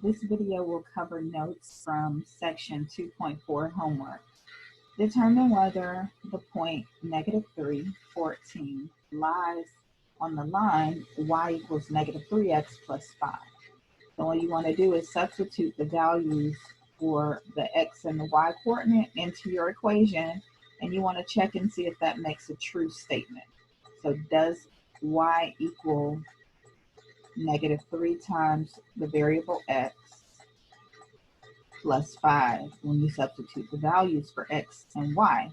This video will cover notes from section 2.4 homework. Determine whether the point -3, 14 lies on the line y equals -3x plus 5. So what you want to do is substitute the values for the x and the y coordinate into your equation, and you want to check and see if that makes a true statement. So does y equal -3 times the variable x plus 5 when you substitute the values for x and y?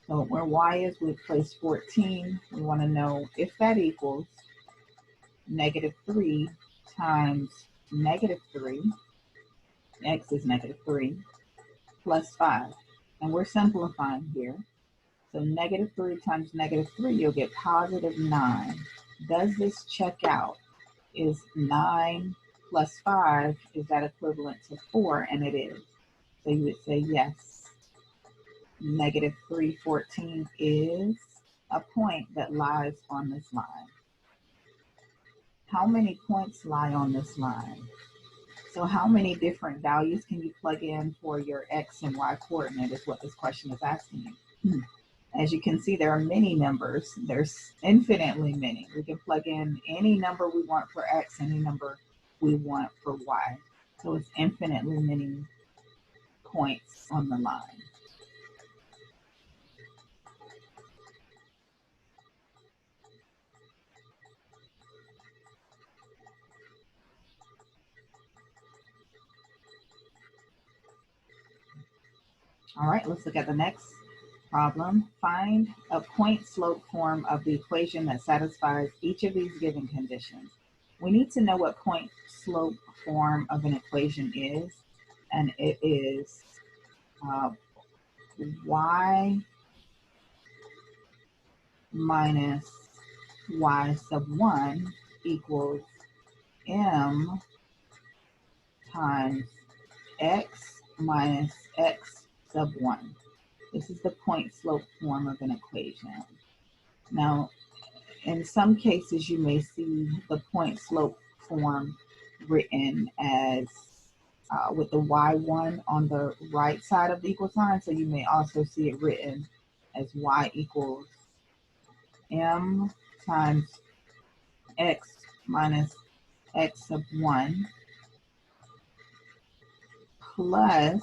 So where y is, we place 14. We want to know if that equals -3 times -3, x is -3, plus 5. And we're simplifying here. So -3 times -3, you'll get +9. Does this check out? Is 9 plus 5, is that equivalent to 4? And it is. So you would say yes. -3, 14 is a point that lies on this line. How many points lie on this line? So how many different values can you plug in for your x and y coordinate is what this question is asking you. As you can see, there are many numbers. There's infinitely many. We can plug in any number we want for x, any number we want for y. So it's infinitely many points on the line. All right, let's look at the next problem. Find a point-slope form of the equation that satisfies each of these given conditions. We need to know what point-slope form of an equation is, and it is y minus y sub 1 equals m times x minus x sub 1. This is the point-slope form of an equation. Now, in some cases, you may see the point-slope form written as with the y1 on the right side of the equal sign. So you may also see it written as y equals m times x minus x sub 1 plus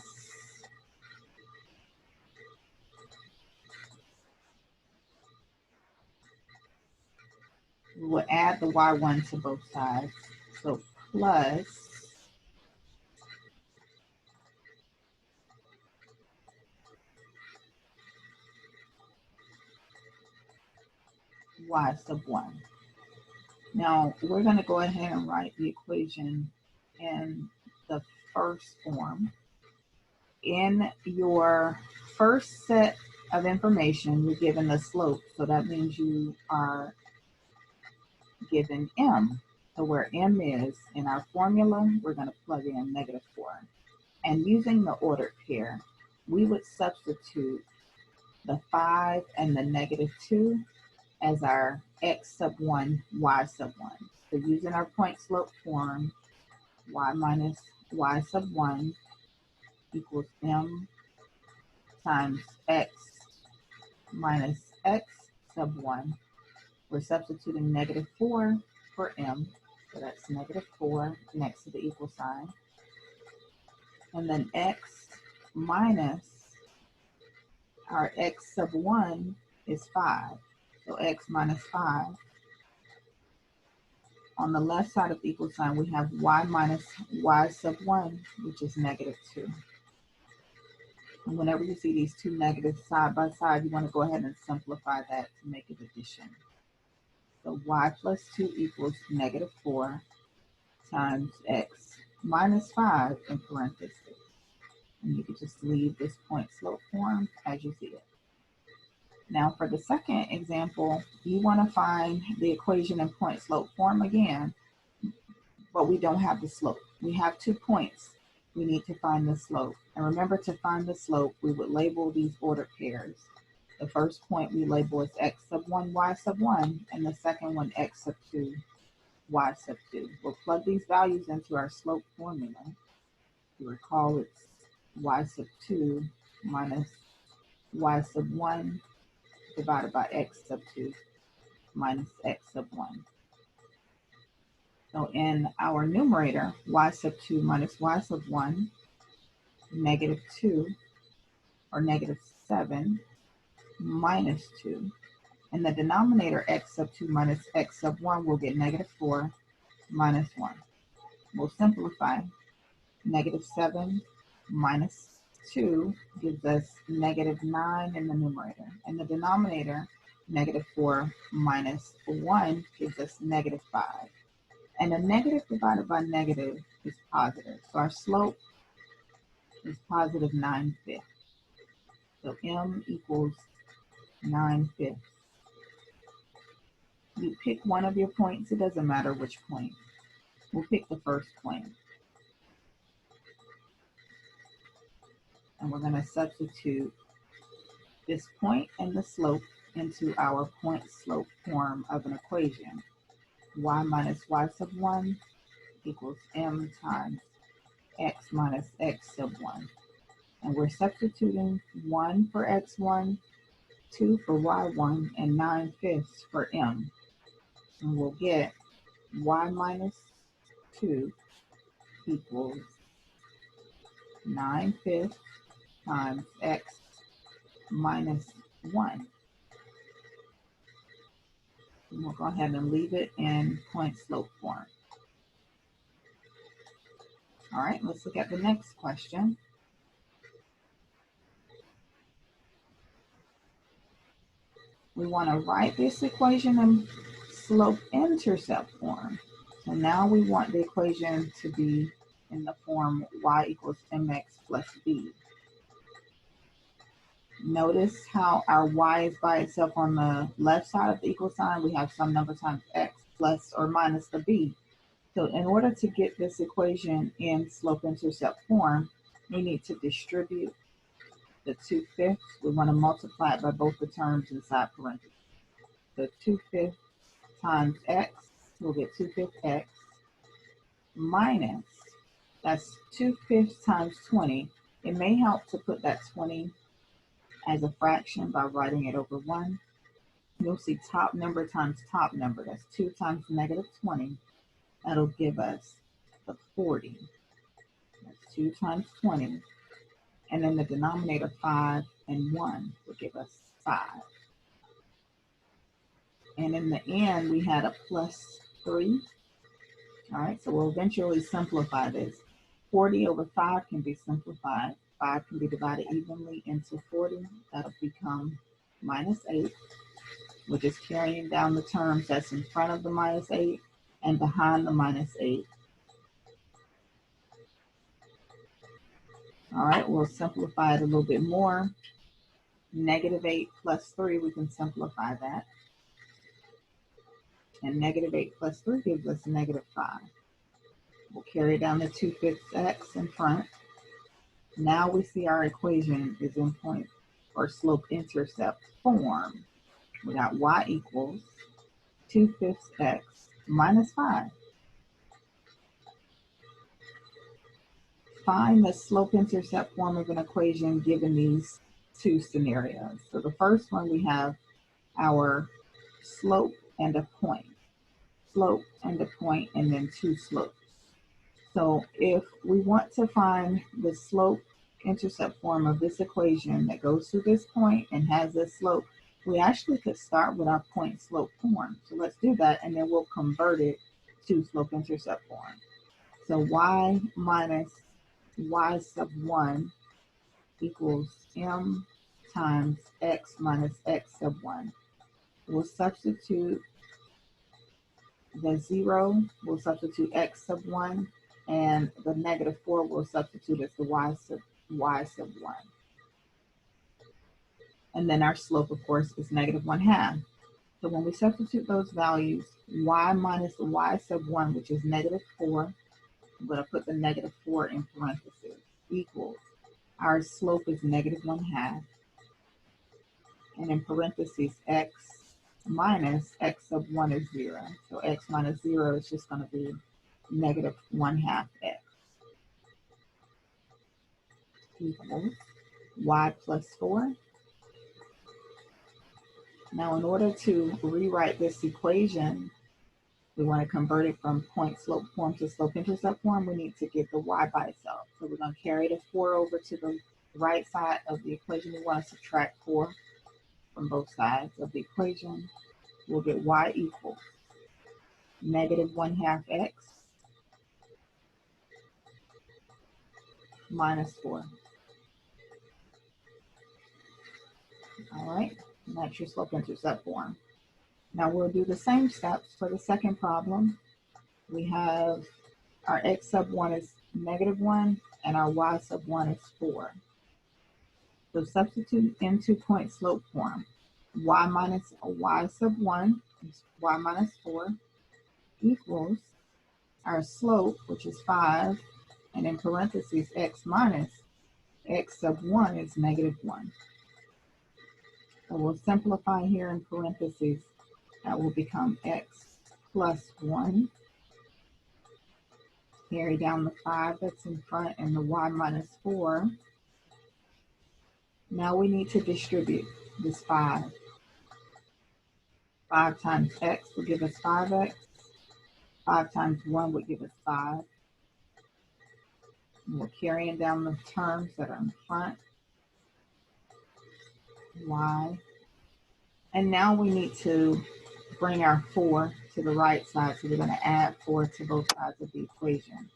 we will add the y1 to both sides. So plus y sub 1. Now we're going to go ahead and write the equation in the first form. In your first set of information, you're given the slope. So that means you are given m. So where m is in our formula, we're going to plug in -4. And using the ordered pair, we would substitute the 5 and the -2 as our x sub 1, y sub 1. So using our point slope form, y minus y sub 1 equals m times x minus x sub 1. We're substituting -4 for m, so that's -4 next to the equal sign. And then x minus our x sub 1 is 5. So x minus 5. On the left side of the equal sign, we have y minus y sub 1, which is -2. And whenever you see these two negatives side by side, you want to go ahead and simplify that to make it addition. So y plus 2 equals -4 times x minus 5 in parentheses. And you can just leave this point slope form as you see it. Now for the second example, you want to find the equation in point slope form again, but we don't have the slope. We have 2 points. We need to find the slope. And remember, to find the slope, we would label these ordered pairs. The first point we label as x sub 1, y sub 1, and the second one x sub 2, y sub 2. We'll plug these values into our slope formula. You recall it's y sub 2 minus y sub 1 divided by x sub 2 minus x sub 1. So in our numerator, y sub 2 minus y sub 1, negative 2, or negative 7, minus 2. In the denominator, x sub 2 minus x sub 1, we'll get negative 4 minus 1. We'll simplify. Negative 7 minus 2 gives us negative 9 in the numerator. In the denominator, negative 4 minus 1 gives us negative 5. And a negative divided by negative is positive. So our slope is positive 9/5. So m equals 9/5. You pick one of your points. It doesn't matter which point. We'll pick the first point. And we're going to substitute this point and the slope into our point slope form of an equation. Y minus y sub 1 equals m times x minus x sub 1. And we're substituting 1 for x1, 2 for y1, and 9/5 for m. And we'll get y minus 2 equals 9/5 times x minus 1. And we'll go ahead and leave it in point slope form. All right, let's look at the next question. We want to write this equation in slope-intercept form. So now we want the equation to be in the form y equals mx plus b. Notice how our y is by itself on the left side of the equal sign. We have some number times x plus or minus the b. So in order to get this equation in slope-intercept form, we need to distribute the 2/5. We want to multiply it by both the terms inside parentheses. So 2/5 times x, we'll get 2/5 x minus, that's 2/5 times 20. It may help to put that 20 as a fraction by writing it over 1. You'll see top number times top number. That's 2 times negative 20. That'll give us the 40. That's 2 times 20. And then the denominator 5 and 1 will give us 5. And in the end, we had a plus 3. All right, so we'll eventually simplify this. 40 over 5 can be simplified. 5 can be divided evenly into 40. That'll become minus 8, which is carrying down the terms that's in front of the minus 8 and behind the minus 8. All right, we'll simplify it a little bit more. Negative 8 plus 3, we can simplify that. And negative 8 plus 3 gives us negative 5. We'll carry down the 2/5 x in front. Now we see our equation is in point or slope-intercept form. We got y equals 2/5 x minus 5. Find the slope-intercept form of an equation given these two scenarios. So the first one, we have our slope and a point. Slope and a point, and then two slopes. So if we want to find the slope-intercept form of this equation that goes through this point and has this slope, we actually could start with our point slope form. So let's do that, and then we'll convert it to slope-intercept form. So y minus y sub 1 equals m times x minus x sub 1. We'll substitute the 0, we'll substitute x sub 1, and the negative 4 we'll substitute as the y sub 1. And then our slope, of course, is negative 1/2. So when we substitute those values, y minus the y sub 1, which is negative 4, I'm going to put the negative 4 in parentheses, equals, our slope is negative 1/2, and in parentheses, x minus x sub 1 is 0. So x minus 0 is just going to be negative 1/2 x equals y plus 4. Now, in order to rewrite this equation, we want to convert it from point slope form to slope intercept form. We need to get the y by itself. So we're going to carry the 4 over to the right side of the equation. We want to subtract 4 from both sides of the equation. We'll get y equals negative 1/2 x minus 4. All right, and that's your slope intercept form. Now we'll do the same steps for the second problem. We have our x sub 1 is negative 1 and our y sub 1 is 4. So substitute into point slope form. Y minus y sub 1 is y minus 4 equals our slope, which is 5, and in parentheses x minus x sub 1 is negative 1. So we'll simplify here in parentheses. That will become x plus 1. Carry down the 5 that's in front and the y minus 4. Now we need to distribute this 5. 5 times x will give us 5x. 5 times 1 would give us 5. And we're carrying down the terms that are in front. Y. And now we need to bring our 4 to the right side. So we're going to add 4 to both sides of the equation.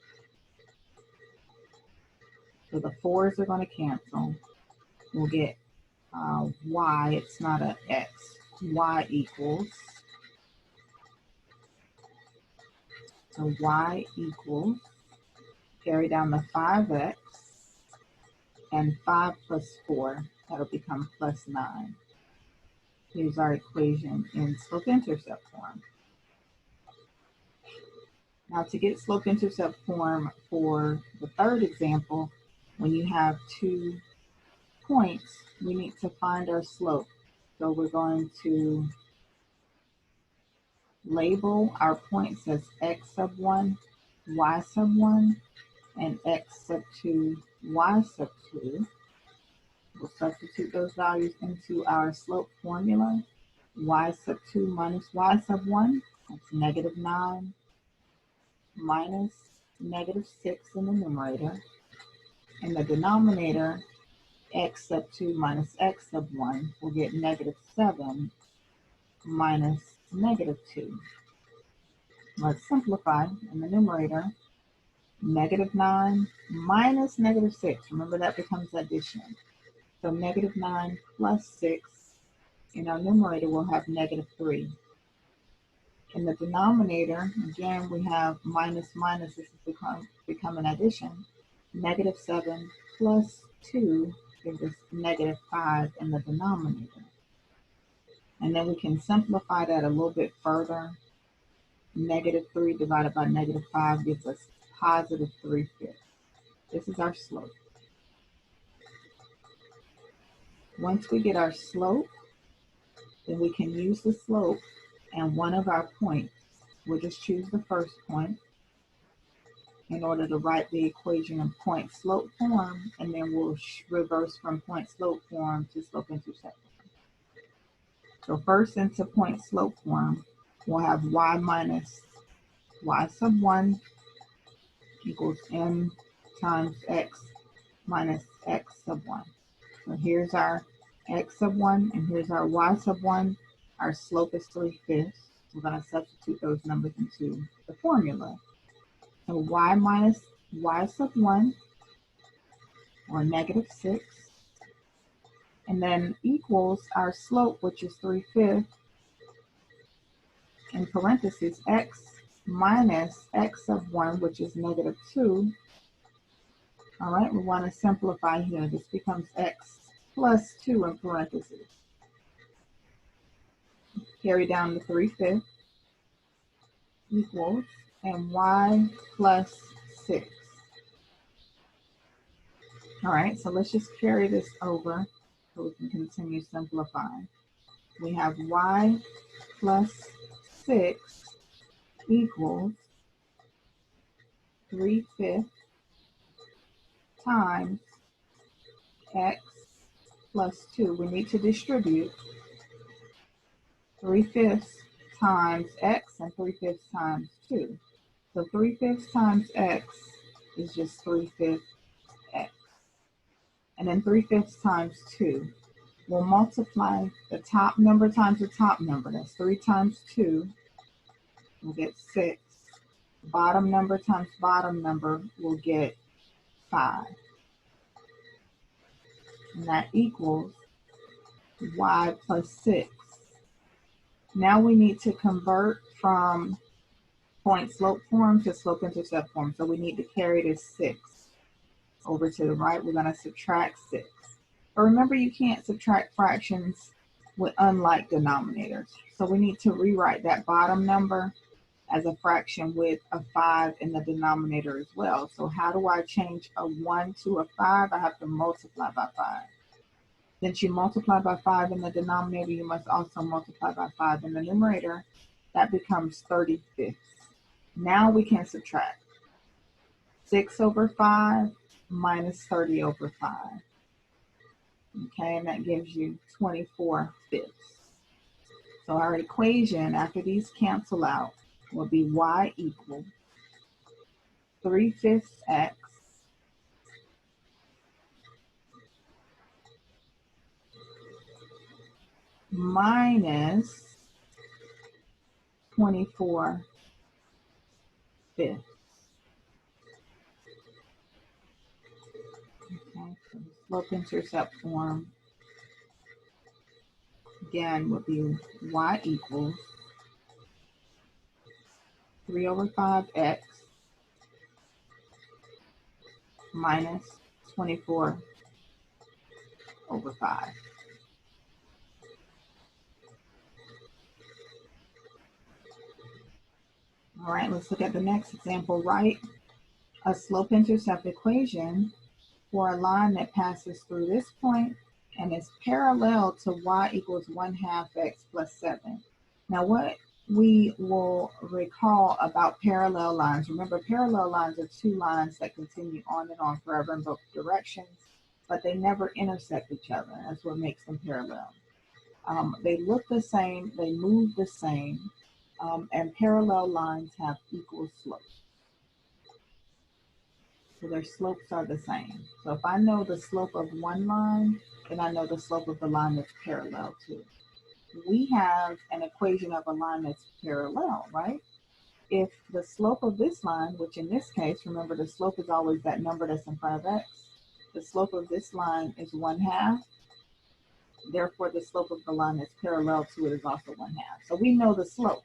So the 4's are going to cancel. We'll get y, it's not an x, y equals. So y equals, carry down the 5x, and 5 plus 4, that'll become plus 9. Here's our equation in slope-intercept form. Now to get slope-intercept form for the third example, when you have 2 points, we need to find our slope. So we're going to label our points as x sub 1, y sub 1, and x sub 2, y sub 2. We'll substitute those values into our slope formula. Y sub 2 minus y sub 1, that's negative 9, minus negative 6 in the numerator. In the denominator, x sub 2 minus x sub 1 will get negative 7 minus negative 2. Let's simplify. In the numerator, negative 9 minus negative 6. Remember, that becomes addition. So negative 9 plus 6. In our numerator, we'll have negative 3. In the denominator, again, we have minus minus. This has become an addition. Negative 7 plus 2 gives us negative 5 in the denominator. And then we can simplify that a little bit further. Negative 3 divided by negative 5 gives us positive 3/5. This is our slope. Once we get our slope, then we can use the slope and one of our points. We'll just choose the first point in order to write the equation in point slope form, and then we'll reverse from point slope form to slope intercept form. So first into point slope form, we'll have y minus y sub 1 equals m times x minus x sub 1. So here's our x sub 1 and here's our y sub 1. Our slope is 3/5. We're going to substitute those numbers into the formula. So y minus y sub 1, or negative 6, and then equals our slope, which is 3/5, in parentheses, x minus x sub 1, which is negative 2. All right, we want to simplify here. This becomes x plus 2 in parentheses. Carry down the 3/5 equals, and y plus 6. All right, so let's just carry this over so we can continue simplifying. we have y plus 6 equals 3/5 times x plus 2. We need to distribute 3/5 times x and 3/5 times 2. So 3/5 times x is just 3/5 x. And then 3/5 times 2. We'll multiply the top number times the top number. That's 3 times 2. We'll get 6. Bottom number times bottom number will get 5. And that equals y plus 6. Now we need to convert from point slope form to slope intercept form. So we need to carry this 6 over to the right. We're going to subtract 6. But remember, you can't subtract fractions with unlike denominators. So we need to rewrite that bottom number as a fraction with a 5 in the denominator as well. So how do I change a 1 to a 5? I have to multiply by 5. Since you multiply by 5 in the denominator, you must also multiply by 5 in the numerator. That becomes 35ths. Now we can subtract 6 over 5 minus 30 over 5. Okay, and that gives you 24/5. So our equation, after these cancel out, will be y equals 3/5 x minus 24/5. Okay, so the slope intercept form again would be y equals 3 over 5x minus 24 over 5. All right, let's look at the next example. Write a slope-intercept equation for a line that passes through this point and is parallel to y equals 1/2 x plus 7. Now, what we will recall about parallel lines, remember parallel lines are two lines that continue on and on forever in both directions, but they never intersect each other. That's what makes them parallel. They look the same, they move the same, and parallel lines have equal slopes. So their slopes are the same. So if I know the slope of one line, then I know the slope of the line that's parallel to it. We have an equation of a line that's parallel, right? If the slope of this line, which in this case, remember the slope is always that number that's in front of x, the slope of this line is 1/2. Therefore, the slope of the line that's parallel to it is also 1/2. So we know the slope.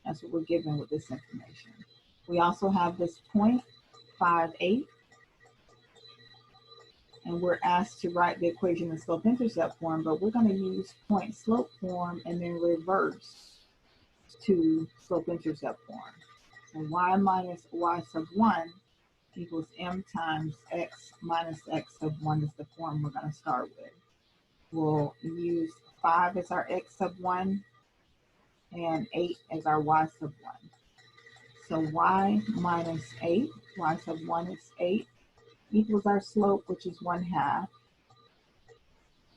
That's what we're given with this information. We also have this point 5/8, and we're asked to write the equation in slope-intercept form, but we're going to use point-slope form and then reverse to slope-intercept form. So y minus y sub 1 equals m times x minus x sub 1 is the form we're going to start with. We'll use 5 as our x sub 1 and 8 as our y sub 1. So y minus 8, y sub 1 is 8, equals our slope, which is 1/2,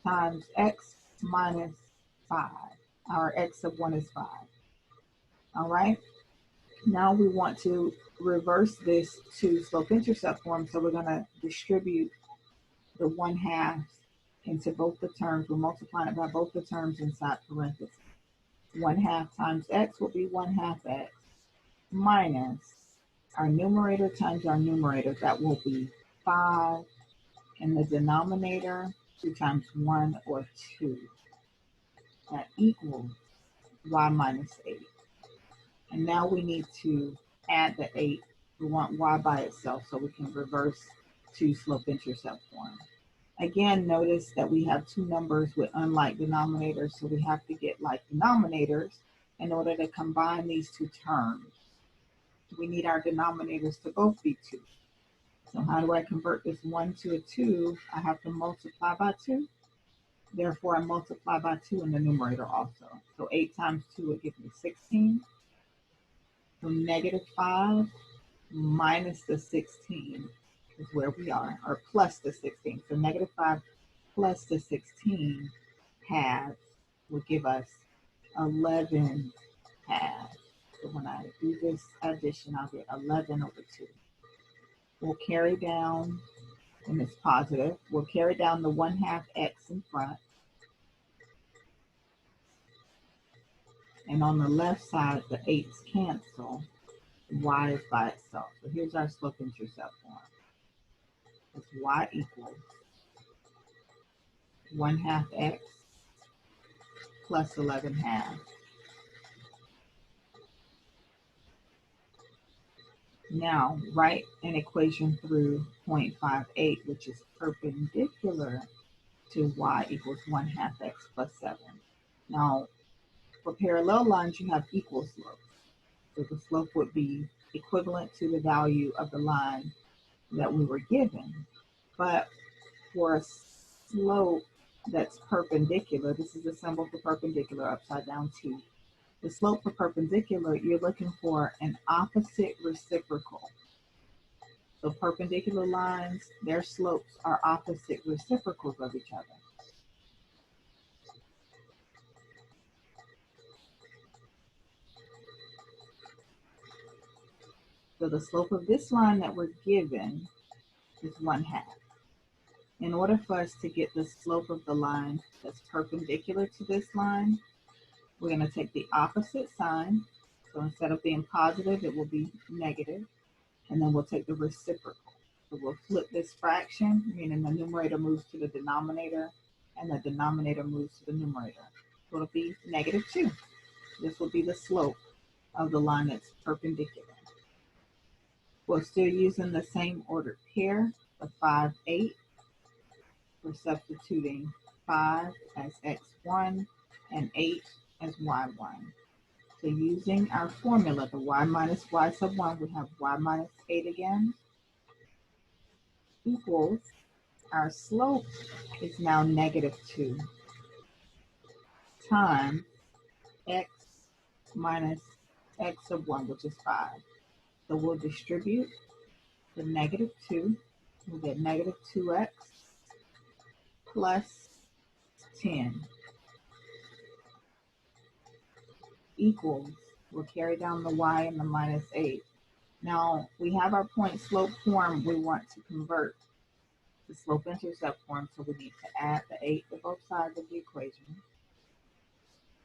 times x minus 5. Our x sub 1 is 5. All right. Now we want to reverse this to slope-intercept form, so we're going to distribute the 1/2 into both the terms. We're multiplying it by both the terms inside parentheses. 1/2 times x will be 1/2 x minus our numerator times our numerator. That will be 5 in the denominator, 2 times 1 or 2. That equals y minus 8. And now we need to add the 8. We want y by itself, so we can reverse to slope-intercept form. Again, notice that we have two numbers with unlike denominators, so we have to get like denominators in order to combine these two terms. We need our denominators to both be 2. So how do I convert this 1 to a 2? I have to multiply by 2. Therefore, I multiply by 2 in the numerator also. So 8 times 2 would give me 16. So -5 minus the 16 is where we are, or plus the 16. So -5 plus the 16 halves will give us 11 halves. So when I do this addition, I'll get 11 over 2. We'll carry down, and it's positive, we'll carry down the 1/2 x in front. And on the left side, the 8's cancel. Y is by itself. So here's our slope-intercept form. It's y equals 1/2 x plus 11 halves. Now, write an equation through 0.58, which is perpendicular to y equals 1/2 x plus 7. Now, for parallel lines, you have equal slopes. So the slope would be equivalent to the value of the line that we were given. But for a slope that's perpendicular, this is the symbol for perpendicular, upside down T. The slope for perpendicular, you're looking for an opposite reciprocal. So perpendicular lines, their slopes are opposite reciprocals of each other. So the slope of this line that we're given is 1/2. In order for us to get the slope of the line that's perpendicular to this line, we're going to take the opposite sign. So instead of being positive, it will be negative. And then we'll take the reciprocal. So we'll flip this fraction, meaning the numerator moves to the denominator and the denominator moves to the numerator. So it'll be -2. This will be the slope of the line that's perpendicular. We're still using the same ordered pair, the 5, 8. We're substituting 5 as x1 and 8 as y1. So using our formula, the y minus y sub 1, we have y minus 8 again, equals, our slope is now -2 times x minus x sub 1, which is 5. So we'll distribute the -2. We'll get -2x plus 10 equals, we'll carry down the y and the -8. Now we have our point slope form we want to convert to slope intercept form, so we need to add the 8 to both sides of the equation.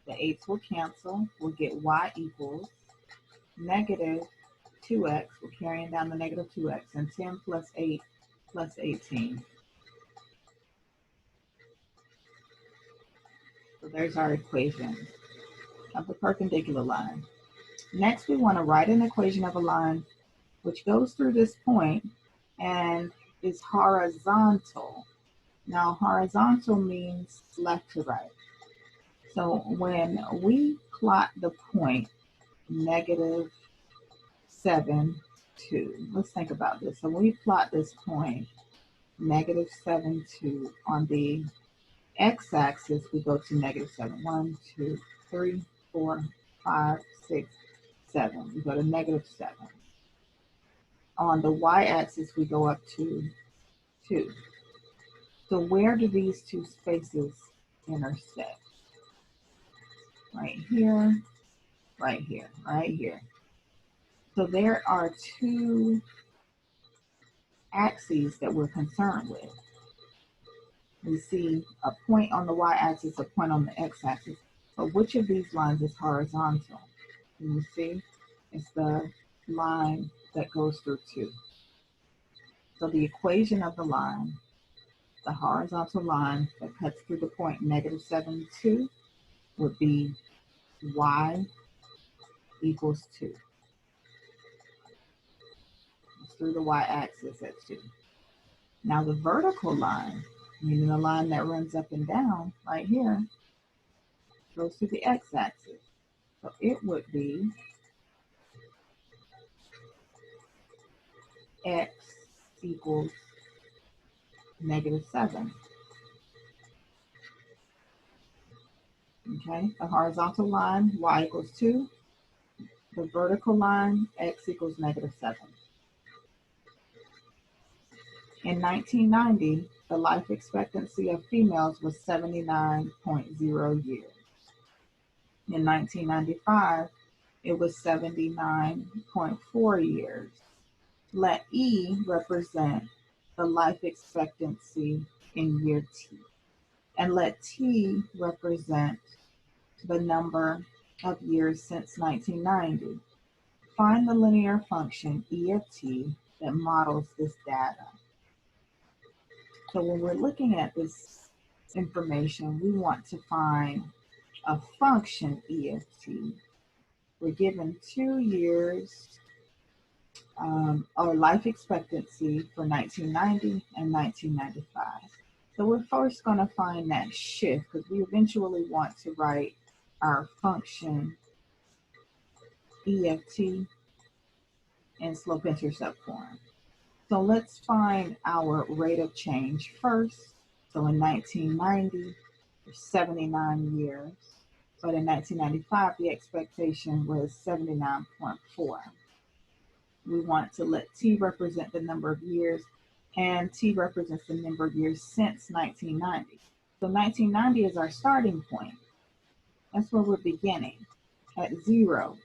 The 8's will cancel, we'll get y equals -2x, we're carrying down the -2x, and 10 plus 8 plus 18. So there's our equation of the perpendicular line. Next, we want to write an equation of a line which goes through this point and is horizontal. Now, horizontal means left to right. So when we plot the point -7, 2, let's think about this. So when we plot this point -7, 2 on the x-axis, we go to -7, 1, 2, 3, 4, 5, 6, 7. We go to -7. On the y-axis, we go up to 2. So where do these two spaces intersect? Right here, right here, right here. So there are two axes that we're concerned with. We see a point on the y-axis, a point on the x-axis. But which of these lines is horizontal? Can you see? It's the line that goes through 2. So the equation of the line, the horizontal line that cuts through the point -7, 2, would be y equals 2. It's through the y-axis at 2. Now the vertical line, meaning the line that runs up and down right here, goes through the x-axis. So it would be x equals -7. Okay, the horizontal line, y equals 2. The vertical line, x equals -7. In 1990, the life expectancy of females was 79.0 years. In 1995, it was 79.4 years. Let E represent the life expectancy in year T. And let T represent the number of years since 1990. Find the linear function E of T that models this data. So when we're looking at this information, we want to find a function E of T. We're given 2 years or life expectancy for 1990 and 1995. So we're first going to find that shift because we eventually want to write our function E of T in slope-intercept form. So let's find our rate of change first. So in 1990, 79 years, but in 1995, the expectation was 79.4. We want to let T represent the number of years, and T represents the number of years since 1990. So 1990 is our starting point. That's where we're beginning at 0,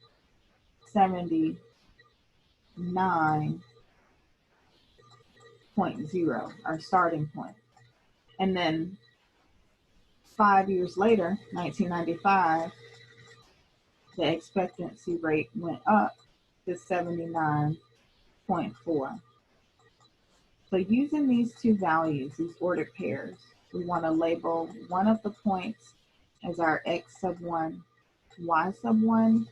79.0, our starting point. And then 5 years later, 1995, the expectancy rate went up to 79.4. So using these two values, these ordered pairs, we want to label one of the points as our x sub 1, y sub 1,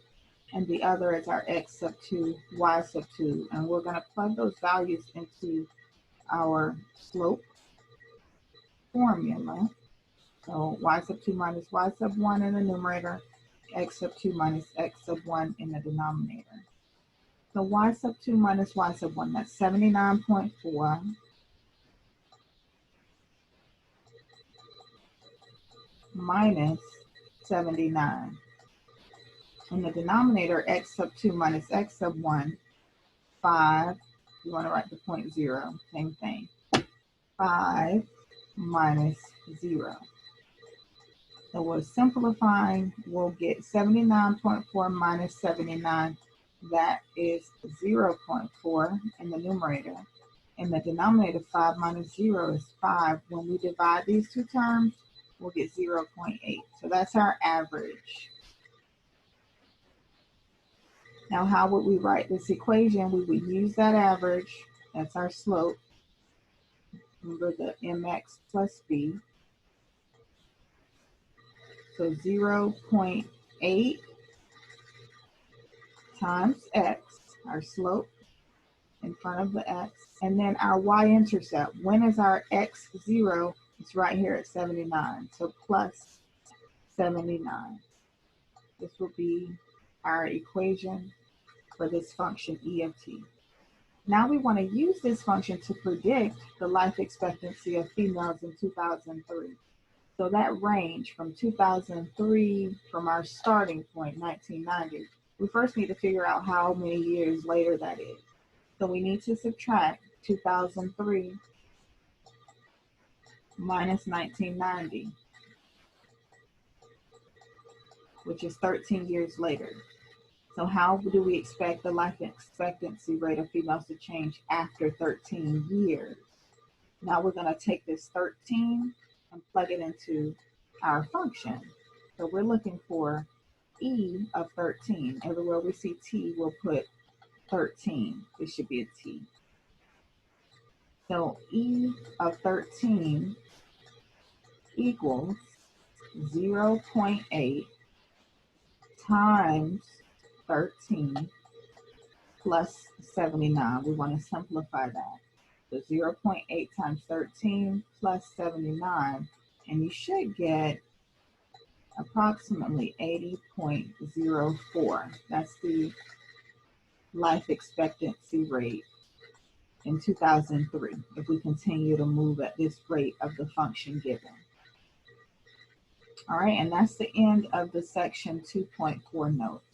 and the other as our x sub 2, y sub 2. And we're going to plug those values into our slope formula. So y sub 2 minus y sub 1 in the numerator, x sub 2 minus x sub 1 in the denominator. So y sub 2 minus y sub 1, that's 79.4 minus 79. In the denominator, x sub 2 minus x sub 1, 5. You want to write the point 0, same thing. 5 minus 0. So we're simplifying, we'll get 79.4 minus 79. That is 0.4 in the numerator. In the denominator, 5 minus 0 is 5. When we divide these two terms, we'll get 0.8. So that's our average. Now, how would we write this equation? We would use that average. That's our slope. Remember the mx plus b. So 0.8 times x, our slope in front of the x, and then our y-intercept. When is our x 0? It's right here at 79, so plus 79. This will be our equation for this function E of t. Now we want to use this function to predict the life expectancy of females in 2003. So that range from 2003, from our starting point, 1990, we first need to figure out how many years later that is. So we need to subtract 2003 minus 1990, which is 13 years later. So how do we expect the life expectancy rate of females to change after 13 years? Now we're going to take this 13 and plug it into our function. So we're looking for E of 13. Everywhere we see T, we'll put 13. This should be a T. So E of 13 equals 0.8 times 13 plus 79. We want to simplify that. So 0.8 times 13 plus 79, and you should get approximately 80.04. That's the life expectancy rate in 2003 if we continue to move at this rate of the function given. All right, and that's the end of the section 2.4 notes.